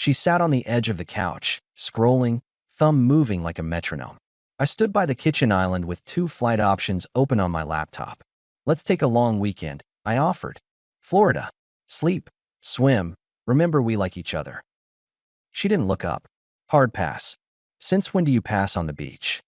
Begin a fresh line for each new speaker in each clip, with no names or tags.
She sat on the edge of the couch, scrolling, thumb moving like a metronome. I stood by the kitchen island with 2 flight options open on my laptop. Let's take a long weekend, I offered. Florida. Sleep. Swim. Remember we like each other. She didn't look up. Hard pass. Since when do you pass on the beach?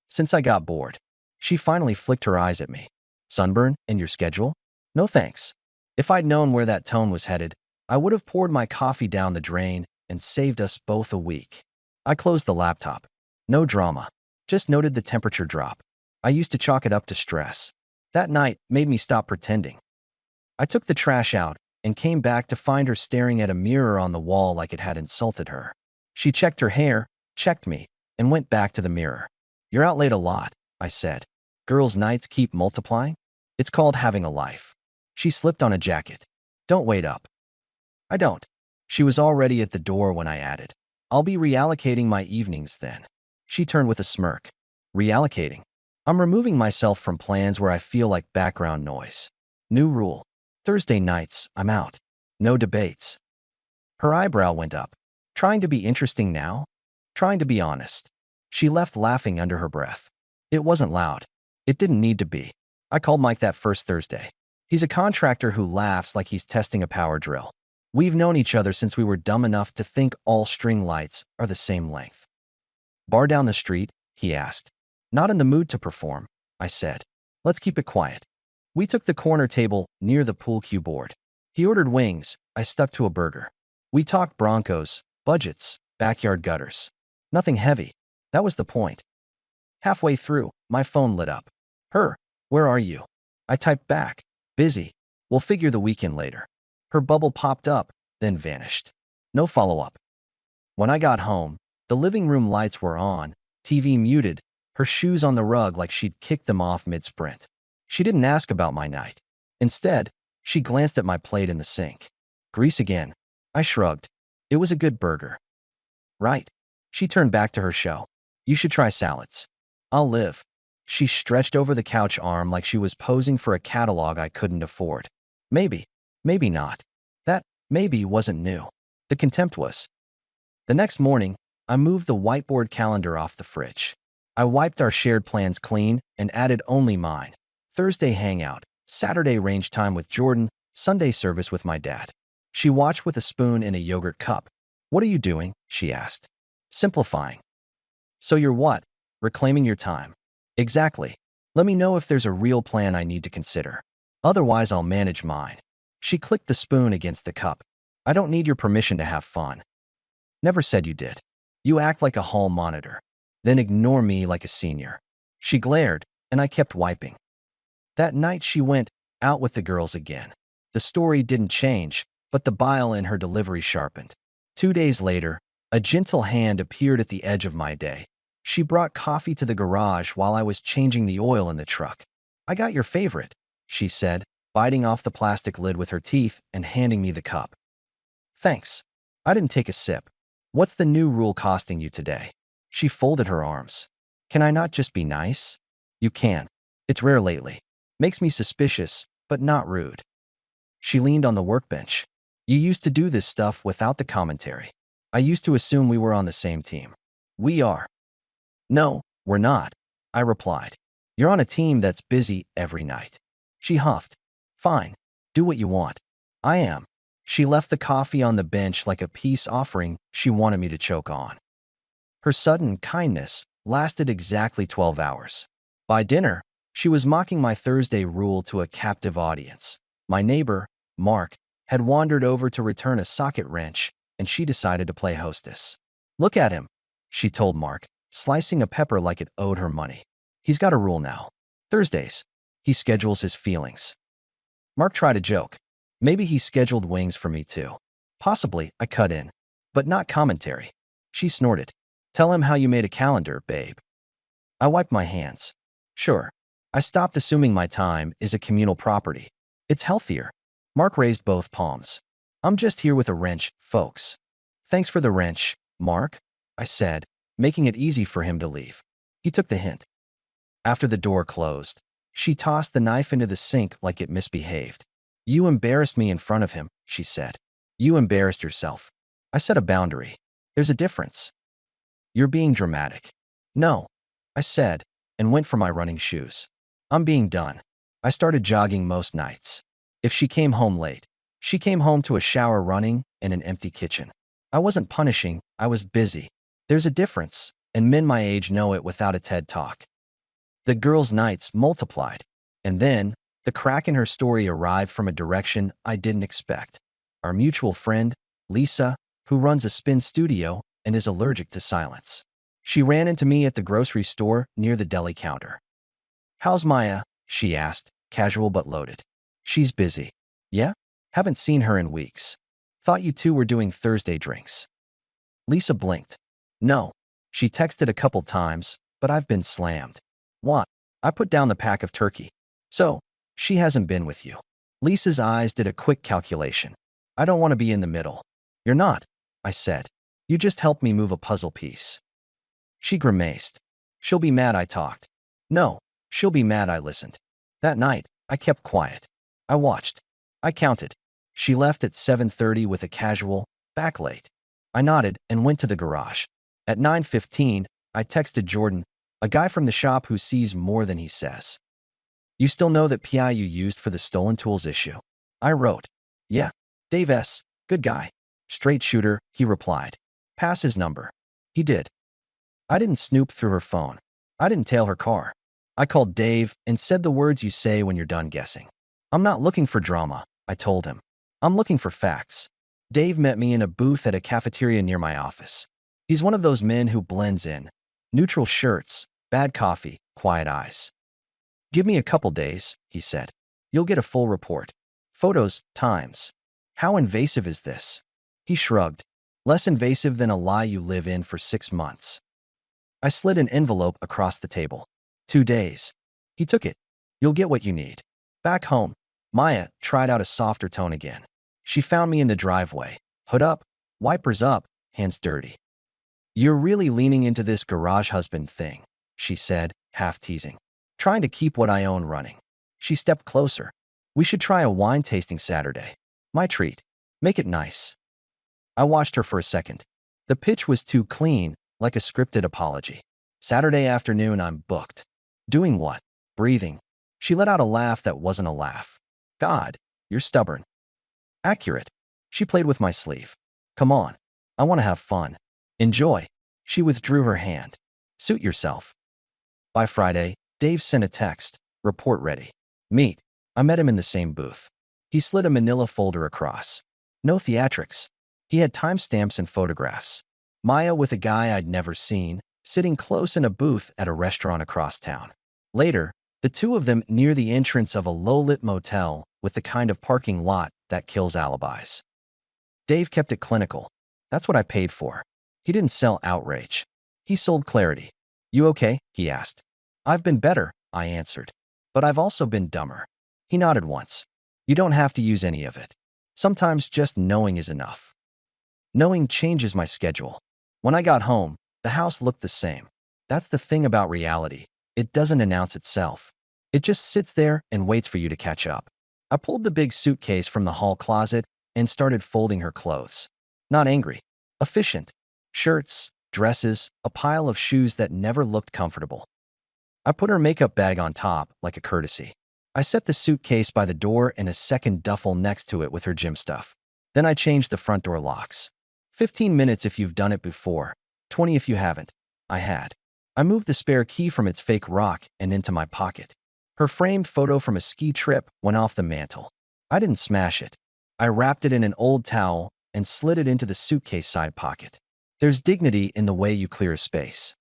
Since I got bored. She finally flicked her eyes at me. Sunburn and your schedule? No thanks. If I'd known where that tone was headed, I would have poured my coffee down the drain and saved us both a week. I closed the laptop. No drama. Just noted the temperature drop. I used to chalk it up to stress. That night made me stop pretending. I took the trash out and came back to find her staring at a mirror on the wall like it had insulted her. She checked her hair, checked me, and went back to the mirror. You're out late a lot, I said. Girls' nights keep multiplying? It's called having a life. She slipped on a jacket. Don't wait up. I don't. She was already at the door when I added. I'll be reallocating my evenings then. She turned with a smirk. Reallocating? I'm removing myself from plans where I feel like background noise. New rule. Thursday nights, I'm out. No debates. Her eyebrow went up. Trying to be interesting now? Trying to be honest. She left laughing under her breath. It wasn't loud. It didn't need to be. I called Mike that first Thursday. He's a contractor who laughs like he's testing a power drill. We've known each other since we were dumb enough to think all string lights are the same length. Bar down the street? He asked. Not in the mood to perform, I said. Let's keep it quiet. We took the corner table near the pool cue board. He ordered wings. I stuck to a burger. We talked Broncos, budgets, backyard gutters. Nothing heavy. That was the point. Halfway through, my phone lit up. Her, where are you? I typed back. Busy. We'll figure the weekend later. Her bubble popped up, then vanished. No follow-up. When I got home, the living room lights were on, TV muted, her shoes on the rug like she'd kicked them off mid-sprint. She didn't ask about my night. Instead, she glanced at my plate in the sink. Grease again. I shrugged. It was a good burger. Right. She turned back to her show. You should try salads. I'll live. She stretched over the couch arm like she was posing for a catalog I couldn't afford. Maybe. Maybe not. That maybe wasn't new. The contempt was. The next morning, I moved the whiteboard calendar off the fridge. I wiped our shared plans clean and added only mine. Thursday hangout, Saturday range time with Jordan, Sunday service with my dad. She watched with a spoon in a yogurt cup. What are you doing? She asked. Simplifying. So you're what? Reclaiming your time. Exactly. Let me know if there's a real plan I need to consider. Otherwise, I'll manage mine. She clicked the spoon against the cup. I don't need your permission to have fun. Never said you did. You act like a hall monitor. Then ignore me like a senior. She glared, and I kept wiping. That night she went out with the girls again. The story didn't change, but the bile in her delivery sharpened. 2 days later, a gentle hand appeared at the edge of my day. She brought coffee to the garage while I was changing the oil in the truck. I got your favorite, she said, biting off the plastic lid with her teeth and handing me the cup. Thanks. I didn't take a sip. What's the new rule costing you today? She folded her arms. Can I not just be nice? You can. It's rare lately. Makes me suspicious, but not rude. She leaned on the workbench. You used to do this stuff without the commentary. I used to assume we were on the same team. We are. No, we're not, I replied. You're on a team that's busy every night. She huffed. Fine. Do what you want. I am. She left the coffee on the bench like a peace offering she wanted me to choke on. Her sudden kindness lasted exactly 12 hours. By dinner, she was mocking my Thursday rule to a captive audience. My neighbor, Mark, had wandered over to return a socket wrench, and she decided to play hostess. Look at him, she told Mark, slicing a pepper like it owed her money. He's got a rule now. Thursdays, he schedules his feelings. Mark tried a joke. Maybe he scheduled wings for me too. Possibly, I cut in. But not commentary. She snorted. Tell him how you made a calendar, babe. I wiped my hands. Sure. I stopped assuming my time is a communal property. It's healthier. Mark raised both palms. I'm just here with a wrench, folks. Thanks for the wrench, Mark, I said, making it easy for him to leave. He took the hint. After the door closed, she tossed the knife into the sink like it misbehaved. You embarrassed me in front of him, she said. You embarrassed yourself. I set a boundary. There's a difference. You're being dramatic. No, I said, and went for my running shoes. I'm being done. I started jogging most nights. If she came home late, she came home to a shower running and an empty kitchen. I wasn't punishing, I was busy. There's a difference, and men my age know it without a TED talk. The girl's nights multiplied, and then the crack in her story arrived from a direction I didn't expect. Our mutual friend, Lisa, who runs a spin studio and is allergic to silence. She ran into me at the grocery store near the deli counter. "How's Maya?" she asked, casual but loaded. "She's busy." "Yeah? Haven't seen her in weeks. Thought you two were doing Thursday drinks." Lisa blinked. "No. She texted a couple times, but I've been slammed." "What?" I put down the pack of turkey. "So, she hasn't been with you." Lisa's eyes did a quick calculation. "I don't want to be in the middle." "You're not," I said. "You just helped me move a puzzle piece." She grimaced. "She'll be mad I talked." "No, she'll be mad I listened." That night, I kept quiet. I watched. I counted. She left at 7:30 with a casual, "Back late." I nodded and went to the garage. At 9:15, I texted Jordan, a guy from the shop who sees more than he says. "You still know that PI you used for the stolen tools issue?" I wrote. "Yeah. Dave S. Good guy. Straight shooter," he replied. "Pass his number." He did. I didn't snoop through her phone. I didn't tail her car. I called Dave and said the words you say when you're done guessing. "I'm not looking for drama," I told him. "I'm looking for facts." Dave met me in a booth at a cafeteria near my office. He's one of those men who blends in. Neutral shirts, bad coffee, quiet eyes. "Give me a couple days," he said. "You'll get a full report. Photos, times." "How invasive is this?" He shrugged. "Less invasive than a lie you live in for 6 months." I slid an envelope across the table. 2 days. He took it. "You'll get what you need." Back home, Maya tried out a softer tone again. She found me in the driveway. Hood up, wipers up, hands dirty. "You're really leaning into this garage husband thing," she said, half teasing. "Trying to keep what I own running." She stepped closer. "We should try a wine tasting Saturday. My treat. Make it nice." I watched her for a second. The pitch was too clean, like a scripted apology. "Saturday afternoon, I'm booked." "Doing what?" "Breathing." She let out a laugh that wasn't a laugh. "God, you're stubborn." Accurate. She played with my sleeve. "Come on. I want to have fun. Enjoy." She withdrew her hand. "Suit yourself." By Friday, Dave sent a text. "Report ready. Meet." I met him in the same booth. He slid a manila folder across. No theatrics. He had timestamps and photographs. Maya with a guy I'd never seen, sitting close in a booth at a restaurant across town. Later, the two of them near the entrance of a low-lit motel with the kind of parking lot that kills alibis. Dave kept it clinical. That's what I paid for. He didn't sell outrage. He sold clarity. "You okay?" he asked. "I've been better," I answered. "But I've also been dumber." He nodded once. "You don't have to use any of it. Sometimes just knowing is enough." Knowing changes my schedule. When I got home, the house looked the same. That's the thing about reality. It doesn't announce itself. It just sits there and waits for you to catch up. I pulled the big suitcase from the hall closet and started folding her clothes. Not angry. Efficient. Shirts, dresses, a pile of shoes that never looked comfortable. I put her makeup bag on top, like a courtesy. I set the suitcase by the door and a second duffel next to it with her gym stuff. Then I changed the front door locks. 15 minutes if you've done it before, 20 if you haven't. I had. I moved the spare key from its fake rock and into my pocket. Her framed photo from a ski trip went off the mantle. I didn't smash it. I wrapped it in an old towel and slid it into the suitcase side pocket. There's dignity in the way you clear a space.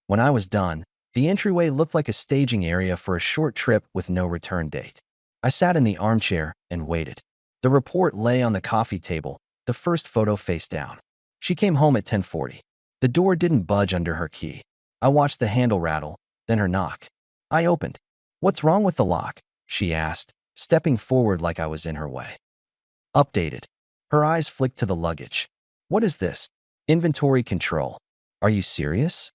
When I was done, the entryway looked like a staging area for a short trip with no return date. I sat in the armchair and waited. The report lay on the coffee table, the first photo face down. She came home at 10:40. The door didn't budge under her key. I watched the handle rattle, then her knock. I opened. "What's wrong with the lock?" she asked, stepping forward like I was in her way. Updated. Her eyes flicked to the luggage. "What is this? Inventory control. Are you serious?"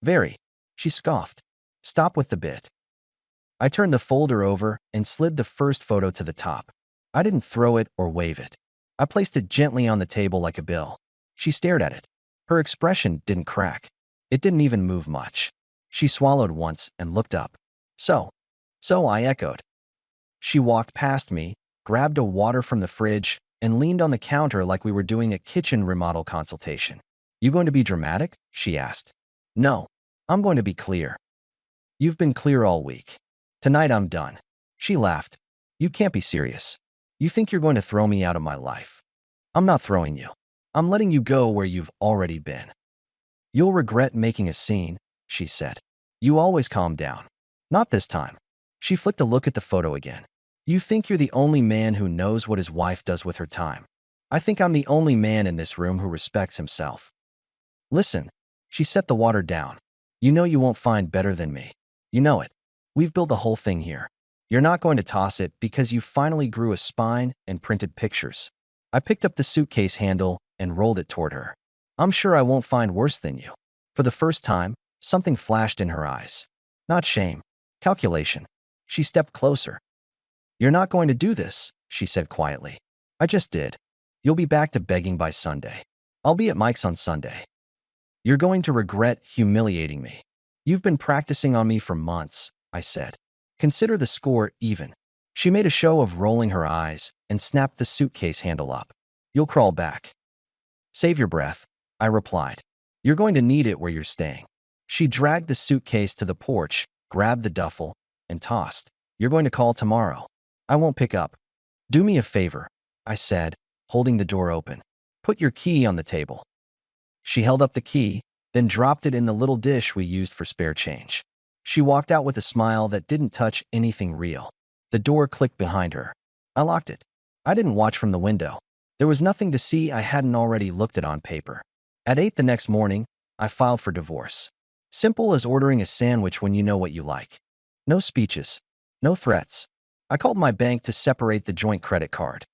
"Very." She scoffed. "Stop with the bit." I turned the folder over and slid the first photo to the top. I didn't throw it or wave it. I placed it gently on the table like a bill. She stared at it. Her expression didn't crack. It didn't even move much. She swallowed once and looked up. So? So, I echoed. She walked past me, grabbed a water from the fridge, and leaned on the counter like we were doing a kitchen remodel consultation. You going to be dramatic? She asked. No, I'm going to be clear. You've been clear all week. Tonight I'm done. She laughed. You can't be serious. You think you're going to throw me out of my life. I'm not throwing you. I'm letting you go where you've already been. You'll regret making a scene, she said. You always calm down. Not this time. She flicked a look at the photo again. You think you're the only man who knows what his wife does with her time. I think I'm the only man in this room who respects himself. Listen, she set the water down. You know you won't find better than me. You know it. We've built the whole thing here. You're not going to toss it because you finally grew a spine and printed pictures. I picked up the suitcase handle and rolled it toward her. I'm sure I won't find worse than you. For the first time, something flashed in her eyes. Not shame. Calculation. She stepped closer. You're not going to do this, she said quietly. I just did. You'll be back to begging by Sunday. I'll be at Mike's on Sunday. You're going to regret humiliating me. You've been practicing on me for months, I said. Consider the score even. She made a show of rolling her eyes and snapped the suitcase handle up. You'll crawl back. Save your breath, I replied. You're going to need it where you're staying. She dragged the suitcase to the porch, grabbed the duffel, and tossed. You're going to call tomorrow. I won't pick up. Do me a favor, I said, holding the door open. Put your key on the table. She held up the key, then dropped it in the little dish we used for spare change. She walked out with a smile that didn't touch anything real. The door clicked behind her. I locked it. I didn't watch from the window. There was nothing to see I hadn't already looked at on paper. At 8 the next morning, I filed for divorce. Simple as ordering a sandwich when you know what you like. No speeches. No threats. I called my bank to separate the joint credit card.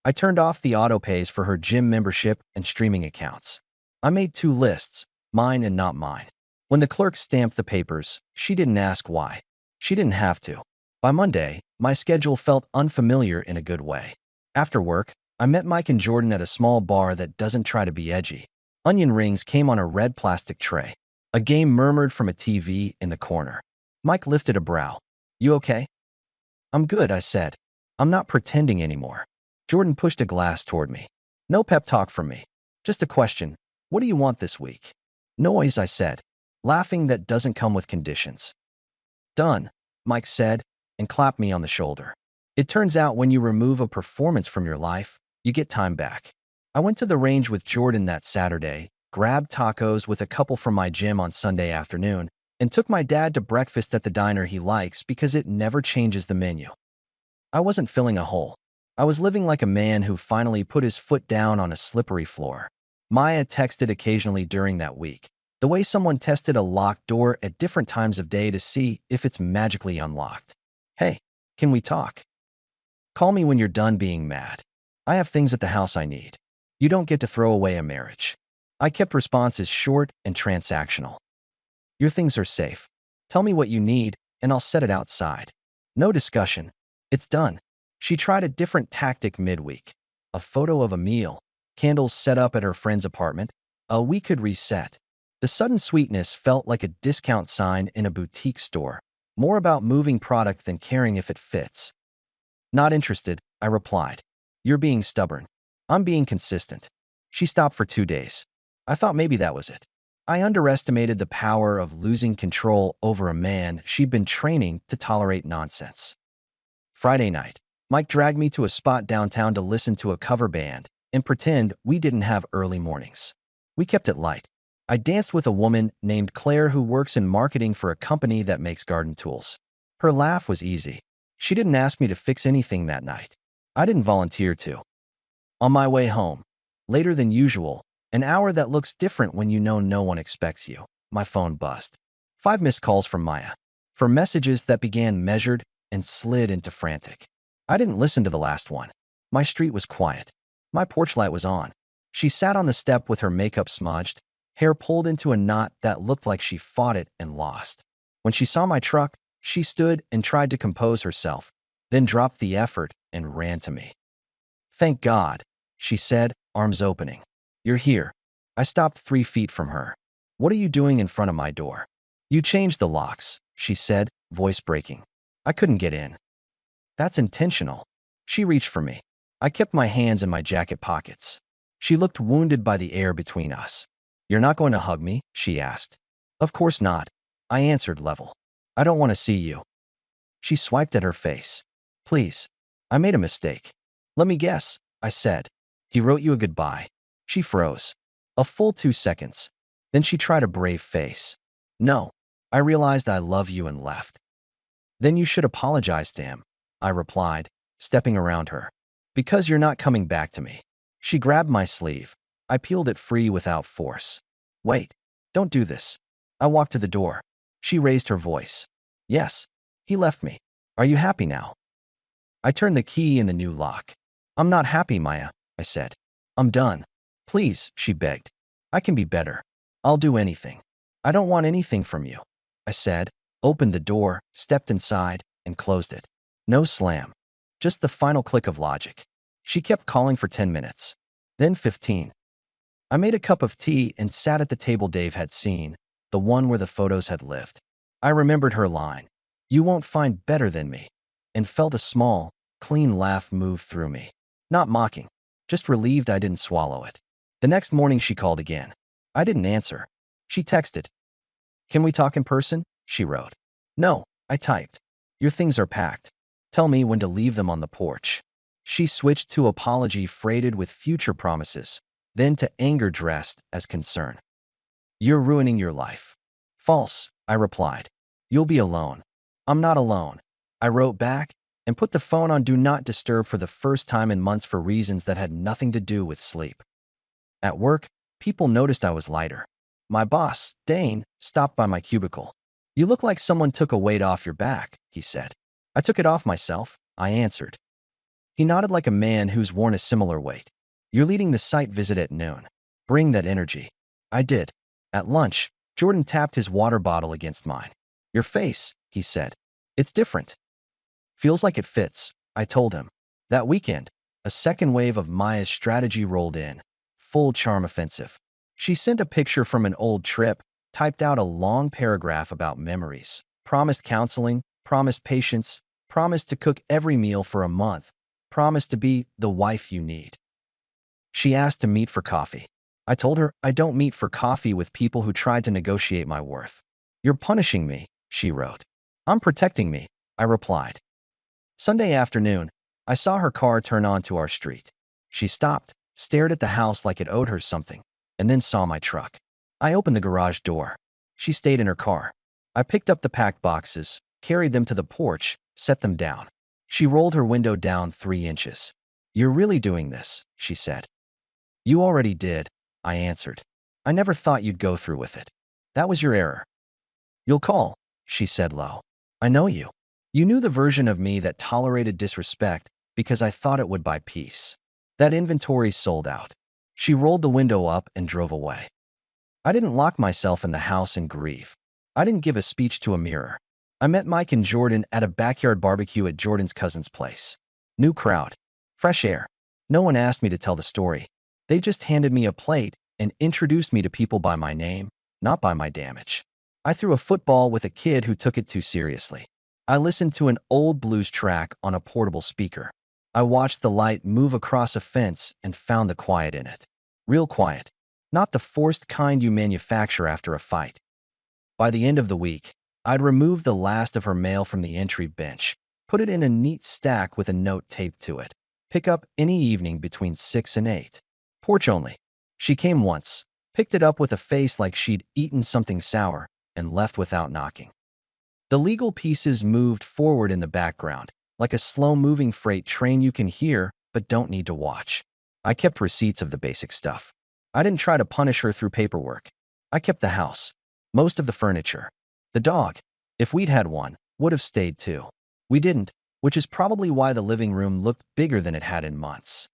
I turned off the auto pays for her gym membership and streaming accounts. I made 2 lists, mine and not mine. When the clerk stamped the papers, she didn't ask why. She didn't have to. By Monday, my schedule felt unfamiliar in a good way. After work, I met Mike and Jordan at a small bar that doesn't try to be edgy. Onion rings came on a red plastic tray. A game murmured from a TV in the corner. Mike lifted a brow. You okay? I'm good, I said. I'm not pretending anymore. Jordan pushed a glass toward me. No pep talk from me. Just a question. What do you want this week? Noise, I said, laughing that doesn't come with conditions. Done, Mike said, and clapped me on the shoulder. It turns out when you remove a performance from your life, you get time back. I went to the range with Jordan that Saturday, grabbed tacos with a couple from my gym on Sunday afternoon, and took my dad to breakfast at the diner he likes because it never changes the menu. I wasn't filling a hole. I was living like a man who finally put his foot down on a slippery floor. Maya texted occasionally during that week, the way someone tested a locked door at different times of day to see if it's magically unlocked. Hey, can we talk? Call me when you're done being mad. I have things at the house I need. You don't get to throw away a marriage. I kept responses short and transactional. Your things are safe. Tell me what you need, and I'll set it outside. No discussion. It's done. She tried a different tactic midweek. A photo of a meal, candles set up at her friend's apartment. We could reset. The sudden sweetness felt like a discount sign in a boutique store. More about moving product than caring if it fits. Not interested, I replied. You're being stubborn. I'm being consistent. She stopped for 2 days. I thought maybe that was it. I underestimated the power of losing control over a man she'd been training to tolerate nonsense. Friday night, Mike dragged me to a spot downtown to listen to a cover band and pretend we didn't have early mornings. We kept it light. I danced with a woman named Claire who works in marketing for a company that makes garden tools. Her laugh was easy. She didn't ask me to fix anything that night. I didn't volunteer to. On my way home, later than usual, an hour that looks different when you know no one expects you, my phone buzzed. 5 missed calls from Maya, for messages that began measured and slid into frantic. I didn't listen to the last one. My street was quiet. My porch light was on. She sat on the step with her makeup smudged, hair pulled into a knot that looked like she fought it and lost. When she saw my truck, she stood and tried to compose herself, then dropped the effort and ran to me. Thank God, she said, arms opening. You're here. I stopped 3 feet from her. What are you doing in front of my door? You changed the locks, she said, voice breaking. I couldn't get in. That's intentional. She reached for me. I kept my hands in my jacket pockets. She looked wounded by the air between us. You're not going to hug me? She asked. Of course not. I answered level. I don't want to see you. She swiped at her face. Please. I made a mistake. Let me guess, I said. He wrote you a goodbye. She froze. A full 2 seconds. Then she tried a brave face. No. I realized I love you and left. Then you should apologize to him, I replied, stepping around her. Because you're not coming back to me. She grabbed my sleeve. I peeled it free without force. Wait. Don't do this. I walked to the door. She raised her voice. Yes. He left me. Are you happy now? I turned the key in the new lock. I'm not happy, Maya, I said. I'm done. Please, she begged. I can be better. I'll do anything. I don't want anything from you, I said, opened the door, stepped inside, and closed it. No slam. Just the final click of logic. She kept calling for 10 minutes. Then 15. I made a cup of tea and sat at the table Dave had seen, the one where the photos had lived. I remembered her line. You won't find better than me. And felt a small, clean laugh move through me. Not mocking. Just relieved I didn't swallow it. The next morning she called again. I didn't answer. She texted. Can we talk in person? She wrote. No, I typed. Your things are packed. Tell me when to leave them on the porch. She switched to apology freighted with future promises, then to anger dressed as concern. You're ruining your life. False, I replied. You'll be alone. I'm not alone. I wrote back and put the phone on Do Not Disturb for the first time in months for reasons that had nothing to do with sleep. At work, people noticed I was lighter. My boss, Dane, stopped by my cubicle. You look like someone took a weight off your back, he said. I took it off myself, I answered. He nodded like a man who's worn a similar weight. You're leading the site visit at noon. Bring that energy. I did. At lunch, Jordan tapped his water bottle against mine. Your face, he said. It's different. Feels like it fits, I told him. That weekend, a second wave of Maya's strategy rolled in. Full charm offensive. She sent a picture from an old trip, typed out a long paragraph about memories, promised counseling, promised patience, promised to cook every meal for a month, promised to be the wife you need. She asked to meet for coffee. I told her I don't meet for coffee with people who tried to negotiate my worth. You're punishing me, she wrote. I'm protecting me, I replied. Sunday afternoon, I saw her car turn onto our street. She stopped, stared at the house like it owed her something, and then saw my truck. I opened the garage door. She stayed in her car. I picked up the packed boxes, carried them to the porch, set them down. She rolled her window down 3 inches. You're really doing this, she said. You already did, I answered. I never thought you'd go through with it. That was your error. You'll call, she said low. I know you. You knew the version of me that tolerated disrespect because I thought it would buy peace. That inventory sold out. She rolled the window up and drove away. I didn't lock myself in the house and grieve. I didn't give a speech to a mirror. I met Mike and Jordan at a backyard barbecue at Jordan's cousin's place. New crowd. Fresh air. No one asked me to tell the story. They just handed me a plate and introduced me to people by my name, not by my damage. I threw a football with a kid who took it too seriously. I listened to an old blues track on a portable speaker. I watched the light move across a fence and found the quiet in it. Real quiet. Not the forced kind you manufacture after a fight. By the end of the week, I'd removed the last of her mail from the entry bench, put it in a neat stack with a note taped to it. Pick up any evening between 6 and 8. Porch only. She came once, picked it up with a face like she'd eaten something sour, and left without knocking. The legal pieces moved forward in the background, like a slow-moving freight train you can hear but don't need to watch. I kept receipts of the basic stuff. I didn't try to punish her through paperwork. I kept the house, most of the furniture. The dog, if we'd had one, would have stayed too. We didn't, which is probably why the living room looked bigger than it had in months.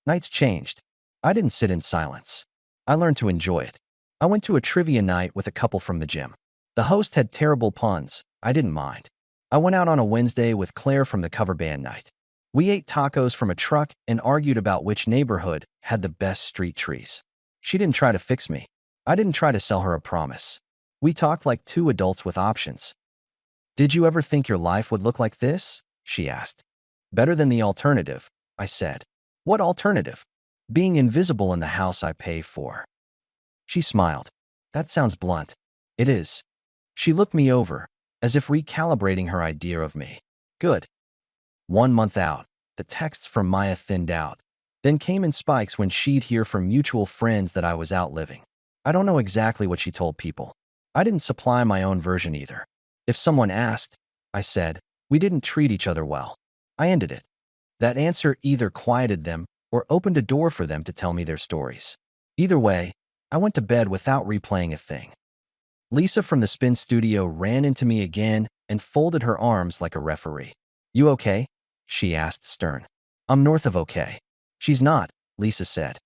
Nights changed. I didn't sit in silence. I learned to enjoy it. I went to a trivia night with a couple from the gym. The host had terrible puns. I didn't mind. I went out on a Wednesday with Claire from the cover band night. We ate tacos from a truck and argued about which neighborhood had the best street trees. She didn't try to fix me. I didn't try to sell her a promise. We talked like two adults with options. Did you ever think your life would look like this? She asked. Better than the alternative, I said. What alternative? Being invisible in the house I pay for. She smiled. That sounds blunt. It is. She looked me over, as if recalibrating her idea of me. Good. 1 month out, the texts from Maya thinned out, then came in spikes when she'd hear from mutual friends that I was out living. I don't know exactly what she told people. I didn't supply my own version either. If someone asked, I said, we didn't treat each other well. I ended it. That answer either quieted them or opened a door for them to tell me their stories. Either way, I went to bed without replaying a thing. Lisa from the spin studio ran into me again and folded her arms like a referee. You okay? She asked stern. I'm north of okay. She's not, Lisa said.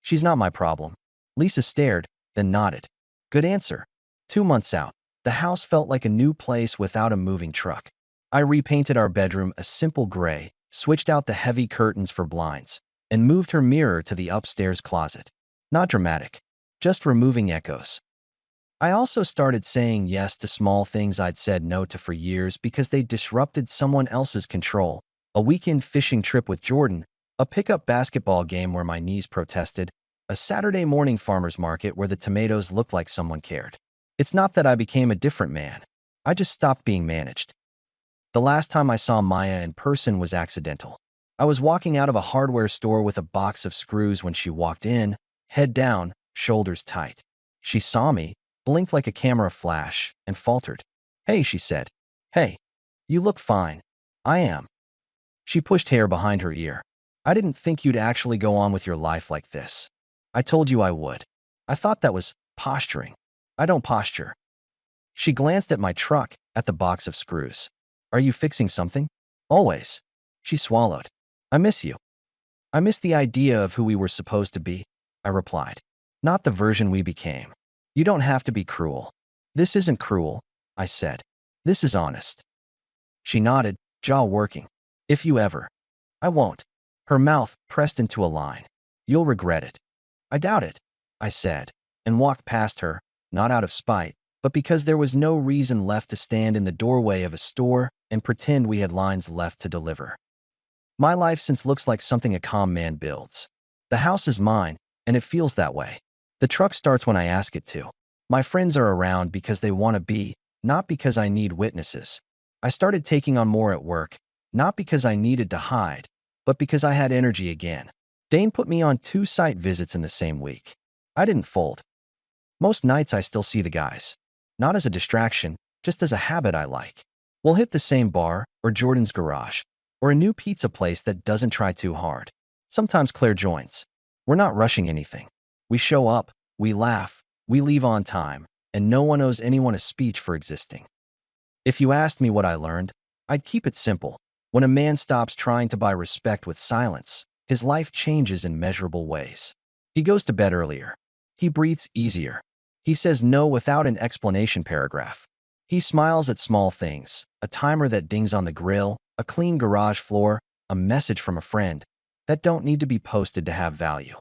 She's not my problem. Lisa stared, then nodded. Good answer. 2 months out, the house felt like a new place without a moving truck. I repainted our bedroom a simple gray, switched out the heavy curtains for blinds, and moved her mirror to the upstairs closet. Not dramatic, just removing echoes. I also started saying yes to small things I'd said no to for years because they disrupted someone else's control. A weekend fishing trip with Jordan, a pickup basketball game where my knees protested, a Saturday morning farmer's market where the tomatoes looked like someone cared. It's not that I became a different man. I just stopped being managed. The last time I saw Maya in person was accidental. I was walking out of a hardware store with a box of screws when she walked in, head down, shoulders tight. She saw me, blinked like a camera flash, and faltered. Hey, she said. Hey, you look fine. I am. She pushed hair behind her ear. I didn't think you'd actually go on with your life like this. I told you I would. I thought that was posturing. I don't posture. She glanced at my truck, at the box of screws. Are you fixing something? Always. She swallowed. I miss you. I miss the idea of who we were supposed to be, I replied. Not the version we became. You don't have to be cruel. This isn't cruel, I said. This is honest. She nodded, jaw working. If you ever. I won't. Her mouth pressed into a line. You'll regret it. I doubt it, I said, and walked past her, not out of spite, but because there was no reason left to stand in the doorway of a store and pretend we had lines left to deliver. My life since looks like something a calm man builds. The house is mine, and it feels that way. The truck starts when I ask it to. My friends are around because they want to be, not because I need witnesses. I started taking on more at work, not because I needed to hide, but because I had energy again. Dane put me on 2 site visits in the same week. I didn't fold. Most nights I still see the guys. Not as a distraction, just as a habit I like. We'll hit the same bar, or Jordan's garage, or a new pizza place that doesn't try too hard. Sometimes Claire joins. We're not rushing anything. We show up, we laugh, we leave on time, and no one owes anyone a speech for existing. If you asked me what I learned, I'd keep it simple. When a man stops trying to buy respect with silence, his life changes in measurable ways. He goes to bed earlier. He breathes easier. He says no without an explanation paragraph. He smiles at small things, a timer that dings on the grill, a clean garage floor, a message from a friend, that don't need to be posted to have value.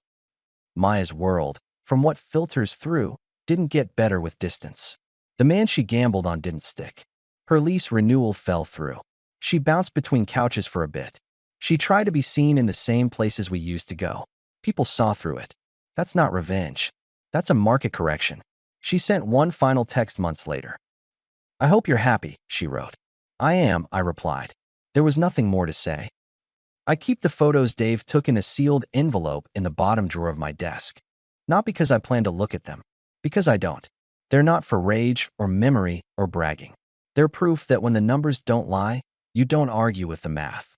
Maya's world, from what filters through, didn't get better with distance. The man she gambled on didn't stick. Her lease renewal fell through. She bounced between couches for a bit. She tried to be seen in the same places we used to go. People saw through it. That's not revenge. That's a market correction. She sent one final text months later. I hope you're happy, she wrote. I am, I replied. There was nothing more to say. I keep the photos Dave took in a sealed envelope in the bottom drawer of my desk. Not because I plan to look at them. Because I don't. They're not for rage or memory or bragging. They're proof that when the numbers don't lie, you don't argue with the math.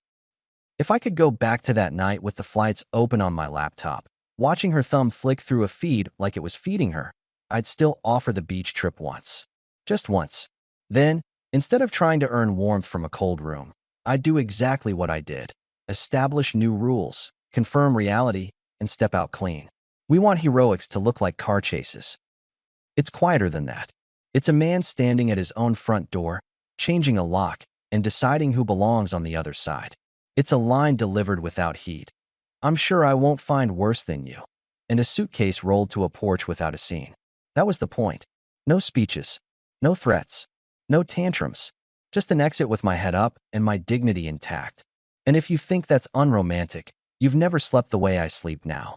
If I could go back to that night with the flights open on my laptop, watching her thumb flick through a feed like it was feeding her, I'd still offer the beach trip once. Just once. Then, instead of trying to earn warmth from a cold room, I'd do exactly what I did. Establish new rules, confirm reality, and step out clean. We want heroics to look like car chases. It's quieter than that. It's a man standing at his own front door, changing a lock, and deciding who belongs on the other side. It's a line delivered without heat. I'm sure I won't find worse than you. and a suitcase rolled to a porch without a scene. That was the point. No speeches, no threats, no tantrums, just an exit with my head up and my dignity intact. And if you think that's unromantic, you've never slept the way I sleep now.